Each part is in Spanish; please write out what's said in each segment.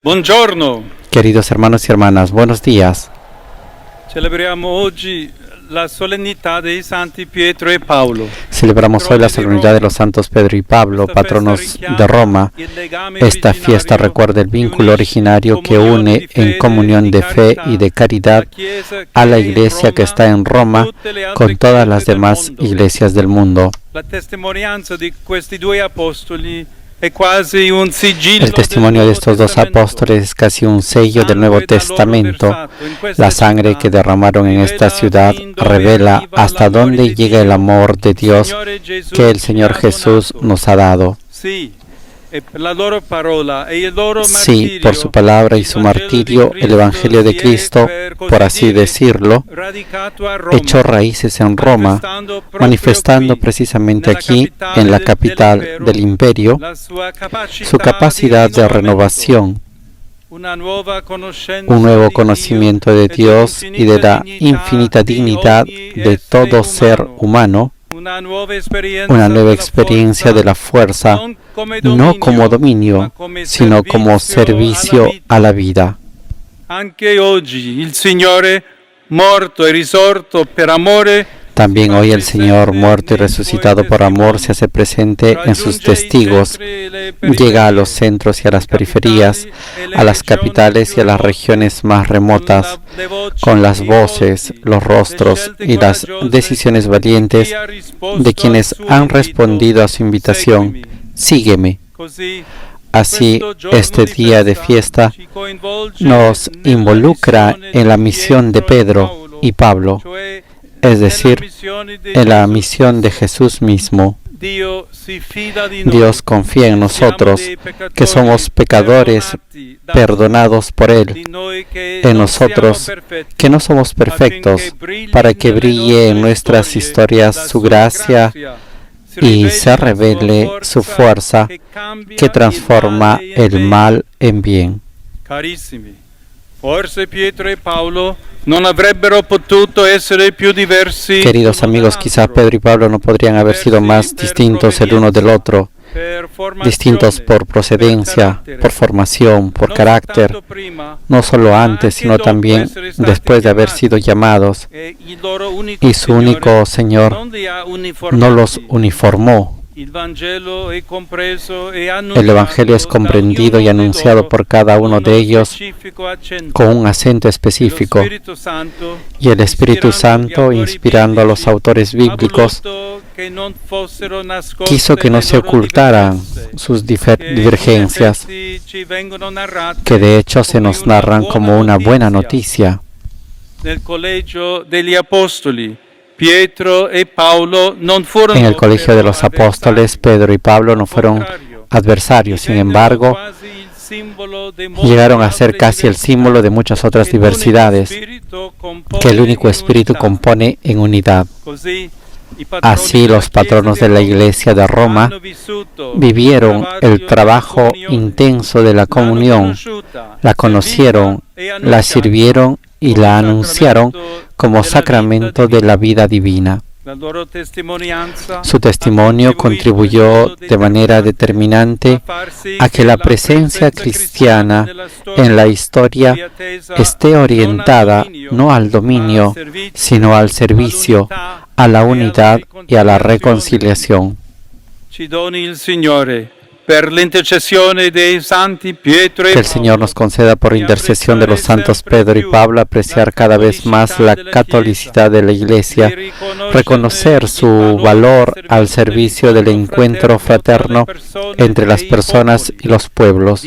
Buongiorno. Queridos hermanos y hermanas, buenos días. Celebriamo oggi la solennità dei santi Pietro e Paolo. Celebramos hoy la solemnidad de los santos Pedro y Pablo, patronos de Roma. Esta fiesta recuerda el vínculo originario que une en comunión de fe y de caridad a la iglesia que está en Roma con todas las demás iglesias del mundo. La testimonianza di questi due apostoli è quasi un sigillo. El testimonio de estos dos apóstoles es casi un sello del Nuevo Testamento. La sangre que derramaron en esta ciudad revela hasta dónde llega el amor de Dios que el Señor Jesús nos ha dado. Sí, por su palabra y su martirio, el Evangelio de Cristo, por así decirlo, echó raíces en Roma, manifestando precisamente aquí, en la capital del imperio, su capacidad de renovación, un nuevo conocimiento de Dios y de la infinita dignidad de todo ser humano, una nueva experiencia de la fuerza, no como dominio, sino como servicio a la vida. También hoy el Señor, muerto y resucitado por amor, se hace presente en sus testigos. Llega a los centros y a las periferias, a las capitales y a las regiones más remotas, con las voces, los rostros y las decisiones valientes de quienes han respondido a su invitación: sígueme. Así, este día de fiesta nos involucra en la misión de Pedro y Pablo, es decir, en la misión de Jesús mismo. Dios confía en nosotros, que somos pecadores perdonados por Él, en nosotros, que no somos perfectos, para que brille en nuestras historias su gracia y se revele su fuerza que transforma el mal en bien. Queridos amigos, quizás Pedro y Pablo no podrían haber sido más distintos el uno del otro, distintos por procedencia, por formación, por carácter, no solo antes, sino también después de haber sido llamados, y su único Señor no los uniformó. El Evangelio es comprendido y anunciado por cada uno de ellos con un acento específico, y el Espíritu Santo, inspirando a los autores bíblicos, quiso que no se ocultaran sus divergencias, que de hecho se nos narran como una buena noticia. En el colegio de los apóstoles, Pedro y Pablo no fueron adversarios, sin embargo, llegaron a ser casi el símbolo de muchas otras diversidades que el único Espíritu compone en unidad. Así, los patronos de la Iglesia de Roma vivieron el trabajo intenso de la comunión, la conocieron, la sirvieron y la anunciaron como sacramento de la vida divina. Su testimonio contribuyó de manera determinante a que la presencia cristiana en la historia esté orientada no al dominio, sino al servicio, a la unidad y a la reconciliación. Que el Señor nos conceda, por intercesión de los santos Pedro y Pablo, apreciar cada vez más la catolicidad de la Iglesia, reconocer su valor al servicio del encuentro fraterno entre las personas y los pueblos,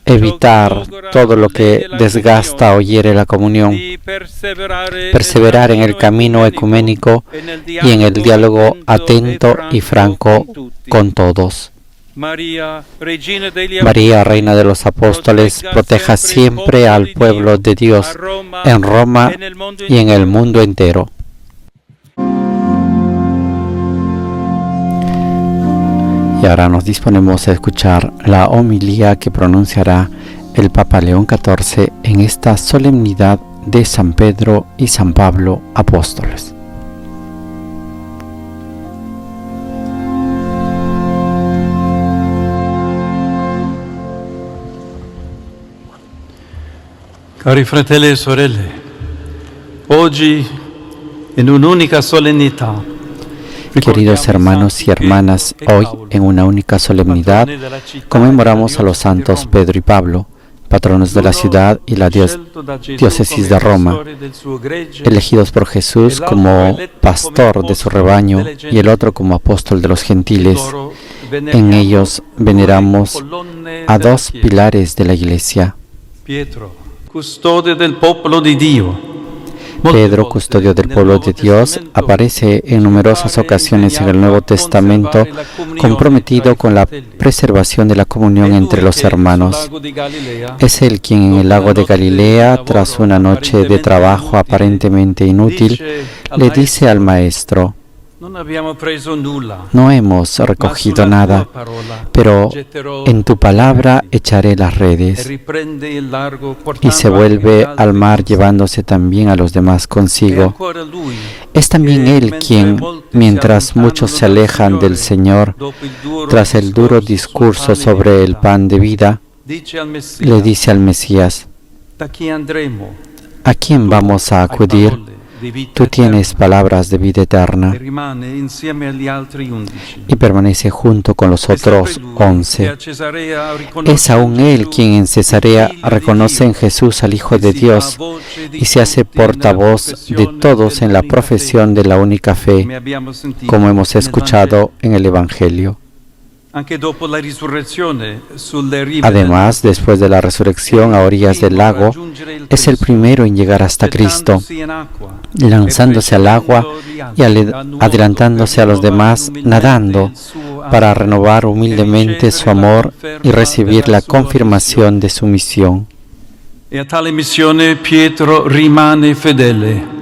evitar todo lo que desgasta o hiere la comunión, perseverar en el camino ecuménico y en el diálogo atento y franco con todos. María, Reina de los Apóstoles, proteja siempre al pueblo de Dios en Roma y en el mundo entero. Y ahora nos disponemos a escuchar la homilía que pronunciará el Papa León XIV en esta solemnidad de San Pedro y San Pablo, apóstoles. Cari fratelli e sorelle, oggi en un'unica solennità. Queridos hermanos y hermanas, hoy en una única solemnidad conmemoramos a los santos Pedro y Pablo, patronos de la ciudad y la diócesis de Roma, elegidos por Jesús como pastor de su rebaño y el otro como apóstol de los gentiles. En ellos veneramos a dos pilares de la Iglesia. Pedro, custodio del pueblo de Dios, aparece en numerosas ocasiones en el Nuevo Testamento comprometido con la preservación de la comunión entre los hermanos. Es él quien en el lago de Galilea, tras una noche de trabajo aparentemente inútil, le dice al Maestro: no hemos recogido nada, pero en tu palabra echaré las redes. Y se vuelve al mar llevándose también a los demás consigo. Es también él quien, mientras muchos se alejan del Señor, tras el duro discurso sobre el pan de vida, le dice al Mesías: ¿a quién vamos a acudir? Tú tienes palabras de vida eterna. Y permanece junto con los otros 11. Es aún él quien en Cesarea reconoce en Jesús al Hijo de Dios y se hace portavoz de todos en la profesión de la única fe, como hemos escuchado en el Evangelio. Además, después de la resurrección a orillas del lago, es el primero en llegar hasta Cristo, lanzándose al agua y adelantándose a los demás, nadando, para renovar humildemente su amor y recibir la confirmación de su misión. E a tale missione Pietro rimane fedele.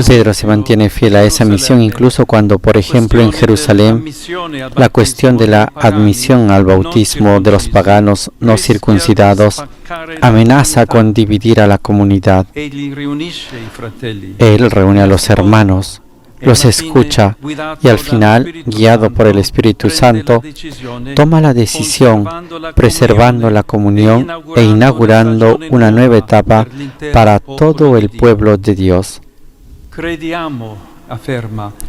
Pedro se mantiene fiel a esa misión incluso cuando, por ejemplo, en Jerusalén, la cuestión de la admisión al bautismo de los paganos no circuncidados amenaza con dividir a la comunidad. Él reúne a los hermanos, los escucha y al final, guiado por el Espíritu Santo, toma la decisión, preservando la comunión e inaugurando una nueva etapa para todo el pueblo de Dios.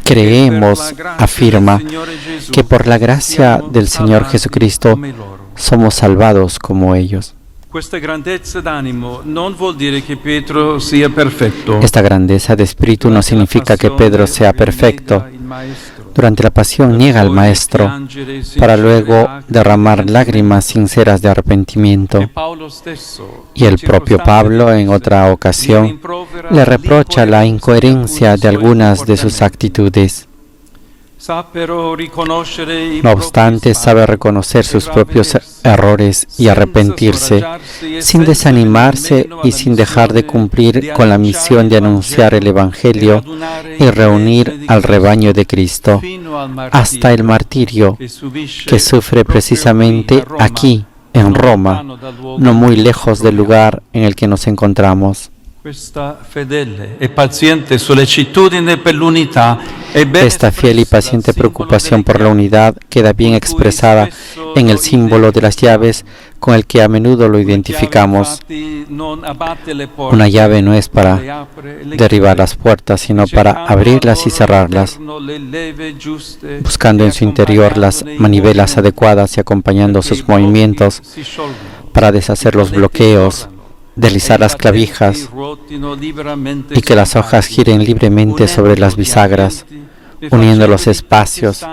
Creemos, afirma, que por la gracia del Señor Jesucristo somos salvados como ellos. Esta grandeza de espíritu no significa que Pedro sea perfecto. Durante la pasión niega al Maestro para luego derramar lágrimas sinceras de arrepentimiento. Y el propio Pablo, en otra ocasión, le reprocha la incoherencia de algunas de sus actitudes. No obstante, sabe reconocer sus propios errores y arrepentirse, sin desanimarse y sin dejar de cumplir con la misión de anunciar el Evangelio y reunir al rebaño de Cristo, hasta el martirio que sufre precisamente aquí, en Roma, no muy lejos del lugar en el que nos encontramos. Esta fiel y paciente preocupación por la unidad queda bien expresada en el símbolo de las llaves con el que a menudo lo identificamos. Una llave no es para derribar las puertas, sino para abrirlas y cerrarlas, buscando en su interior las manivelas adecuadas y acompañando sus movimientos para deshacer los bloqueos, deslizar las clavijas y que las hojas giren libremente sobre las bisagras, uniendo los espacios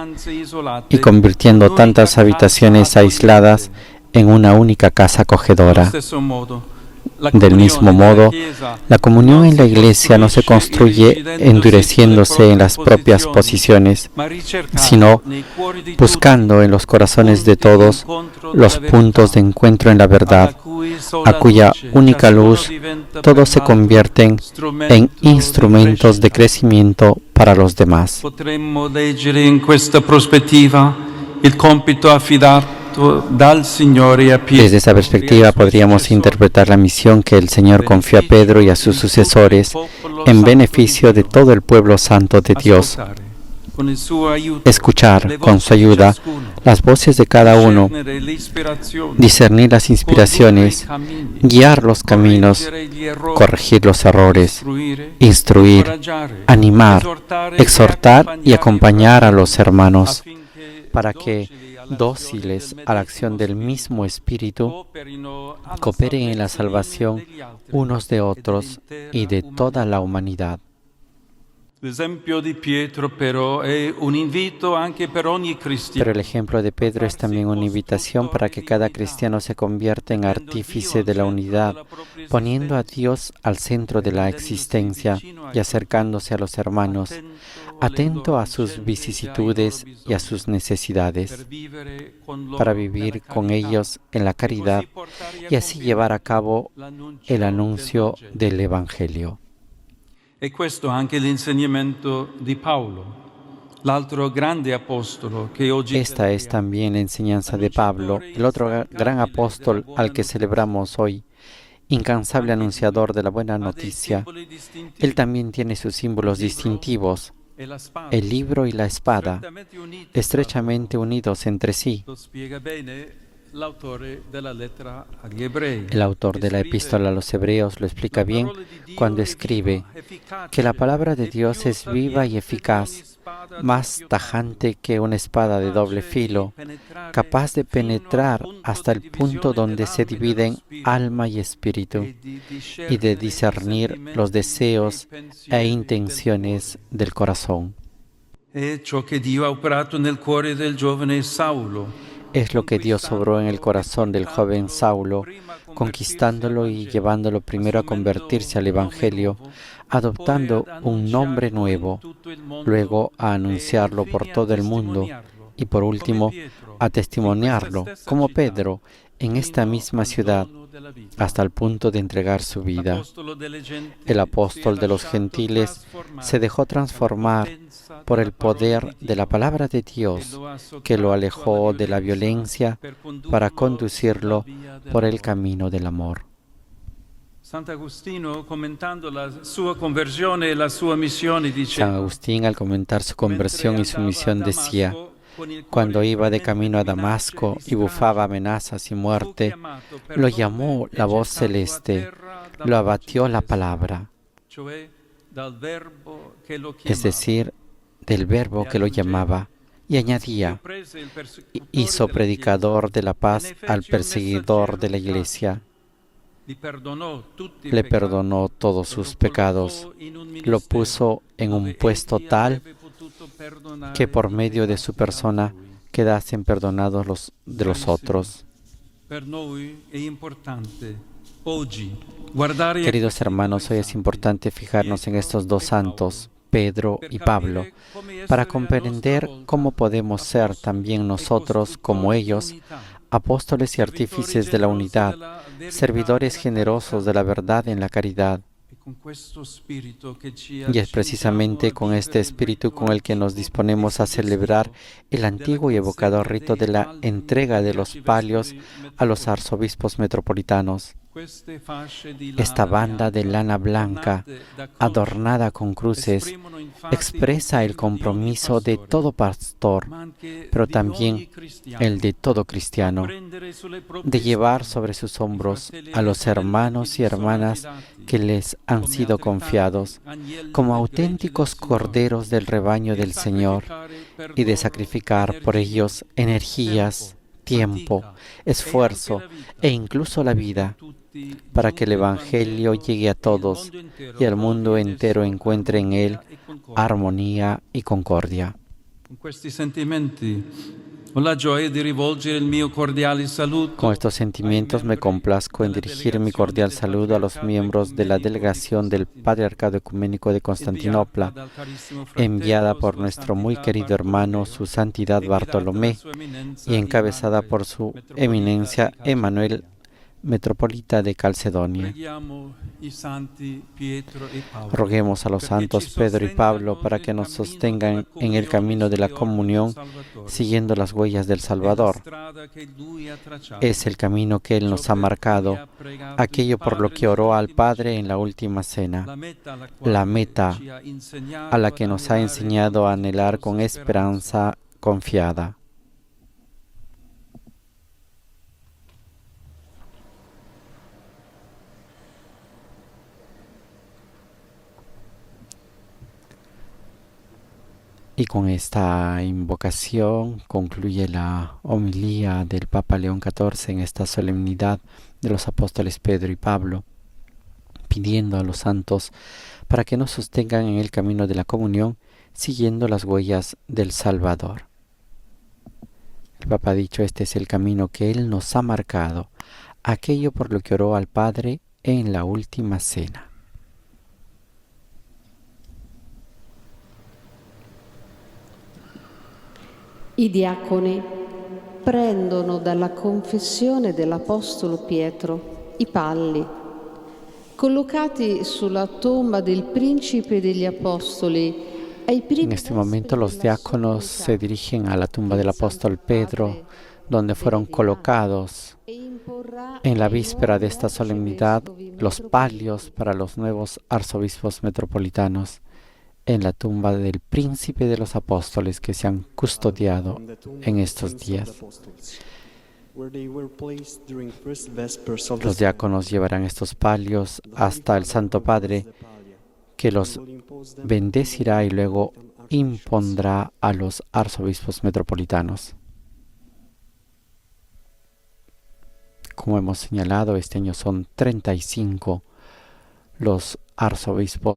y convirtiendo tantas habitaciones aisladas en una única casa acogedora. Del mismo modo, la comunión en la Iglesia no se construye endureciéndose en las propias posiciones, sino buscando en los corazones de todos los puntos de encuentro en la verdad, a cuya única luz todos se convierten en instrumentos de crecimiento para los demás. Desde esa perspectiva podríamos interpretar la misión que el Señor confió a Pedro y a sus sucesores en beneficio de todo el pueblo santo de Dios. escuchar con su ayuda las voces de cada uno, discernir las inspiraciones, guiar los caminos, corregir los errores, instruir, animar, exhortar y acompañar a los hermanos para que, dóciles a la acción del mismo Espíritu, cooperen en la salvación unos de otros y de toda la humanidad. Pero el ejemplo de Pedro es también una invitación para que cada cristiano se convierta en artífice de la unidad, poniendo a Dios al centro de la existencia y acercándose a los hermanos, atento a sus vicisitudes y a sus necesidades, para vivir con ellos en la caridad y así llevar a cabo el anuncio del Evangelio. E questo anche l'insegnamento di Paolo, l'altro grande apostolo che oggi Esta es también la enseñanza de Pablo, el otro gran apóstol al que celebramos hoy, incansable anunciador de la buena noticia. Él también tiene sus símbolos distintivos, el libro y la espada, estrechamente unidos entre sí. El autor de la epístola a los Hebreos lo explica bien cuando escribe que la palabra de Dios es viva y eficaz, más tajante que una espada de doble filo, capaz de penetrar hasta el punto donde se dividen alma y espíritu y de discernir los deseos e intenciones del corazón. Es lo que Dios obró en el corazón del joven Saulo, conquistándolo y llevándolo primero a convertirse al Evangelio, adoptando un nombre nuevo, luego a anunciarlo por todo el mundo y por último a testimoniarlo, como Pedro, en esta misma ciudad, hasta el punto de entregar su vida. El apóstol de los gentiles se dejó transformar por el poder de la palabra de Dios, que lo alejó de la violencia para conducirlo por el camino del amor. San Agustín, al comentar su conversión y su misión, decía: cuando iba de camino a Damasco y bufaba amenazas y muerte, lo llamó la voz celeste, lo abatió la palabra, es decir, del verbo que lo llamaba, y añadía: hizo predicador de la paz al perseguidor de la iglesia. Le perdonó todos sus pecados, lo puso en un puesto tal que por medio de su persona quedasen perdonados los de los otros. Queridos hermanos, hoy es importante fijarnos en estos dos santos, Pedro y Pablo, para comprender cómo podemos ser también nosotros, como ellos, apóstoles y artífices de la unidad, servidores generosos de la verdad en la caridad. Y es precisamente con este espíritu con el que nos disponemos a celebrar el antiguo y evocador rito de la entrega de los palios a los arzobispos metropolitanos. Esta banda de lana blanca, adornada con cruces, expresa el compromiso de todo pastor, pero también el de todo cristiano, de llevar sobre sus hombros a los hermanos y hermanas que les han sido confiados, como auténticos corderos del rebaño del Señor, y de sacrificar por ellos energías, tiempo, esfuerzo e incluso la vida, para que el Evangelio llegue a todos y el mundo entero encuentre en él armonía y concordia. Con estos sentimientos me complazco en dirigir mi cordial saludo a los miembros de la delegación del Patriarcado Ecuménico de Constantinopla, enviada por nuestro muy querido hermano, su Santidad Bartolomé, y encabezada por su Eminencia Emmanuel metropolita de Calcedonia. Preghiamo i santi Pietro e Paolo, Roguemos a los santos Pedro y Pablo para que nos sostengan en el camino de la comunión, siguiendo las huellas del Salvador. Es el camino que Él nos ha marcado, aquello por lo que oró al Padre en la última cena, la meta a la que nos ha enseñado a anhelar con esperanza confiada. Y con esta invocación concluye la homilía del Papa León XIV en esta solemnidad de los apóstoles Pedro y Pablo, pidiendo a los santos para que nos sostengan en el camino de la comunión, siguiendo las huellas del Salvador. El Papa ha dicho, este es el camino que Él nos ha marcado, aquello por lo que oró al Padre en la última cena. I diaconi prendono dalla confessione dell'Apostolo Pietro i palli, collocati sulla tomba del Principe degli Apostoli. En este momento los diáconos se dirigen a la tumba del apóstol Pedro, donde fueron colocados en la víspera de esta solemnidad los palios para los nuevos arzobispos metropolitanos, en la tumba del príncipe de los apóstoles que se han custodiado en estos días. Los diáconos llevarán estos palios hasta el Santo Padre, que los bendecirá y luego impondrá a los arzobispos metropolitanos. Como hemos señalado, este año son 35 los arzobispos